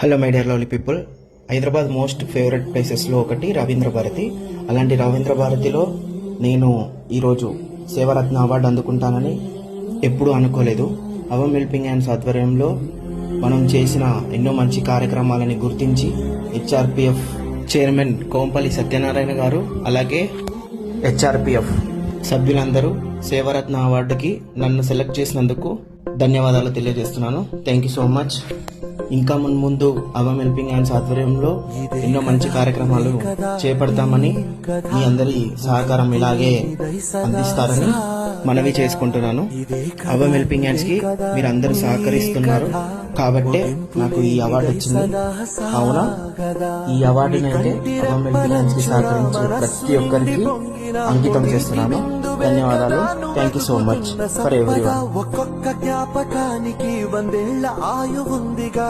Hello my dear lovely people. Hyderabad most favourite ప్లేసెస్లో ఒకటి రవీంద్ర భారతి. అలాంటి రవీంద్ర భారతిలో నేను ఈరోజు సేవరత్న అవార్డు అందుకుంటానని ఎప్పుడూ అనుకోలేదు. అవమ్ హెల్పింగ్ హ్యాండ్స్ ఆధ్వర్యంలో మనం చేసిన ఎన్నో మంచి కార్యక్రమాలని గుర్తించి హెచ్ఆర్పిఎఫ్ చైర్మన్ కోంపల్లి సత్యనారాయణ గారు, అలాగే హెచ్ఆర్పిఎఫ్ సభ్యులందరూ సేవరత్న అవార్డుకి నన్ను సెలెక్ట్ చేసినందుకు ధన్యవాదాలు తెలియజేస్తున్నాను. Thank you so much. ఇంకా ముందు అవమ్ హెల్పింగ్ హ్యాండ్స్ ఆధ్వర్యంలో ఎన్నో మంచి కార్యక్రమాలు చేపడతామని మీ అందరి సహకారం ఇలాగే అందిస్తారని మనవి చేసుకుంటున్నాను. అవమ్ హెల్పింగ్ హ్యాండ్స్ కి మీరు అందరూ సహకరిస్తున్నారు కాబట్టే నాకు ఈ అవార్డు వచ్చింది. కావున ఈ అవార్డుని అయితే అవమ్ హెల్పింగ్ హ్యాండ్స్ కి సహకరించే ప్రతి ఒక్కరికి అంకితం చేస్తున్నాను. ధన్యవాదాలు. Thank you so much for everyone. ఒక్కొక్క జ్ఞాపకానికి 100 ఏళ్ల ఆయువుందిగా.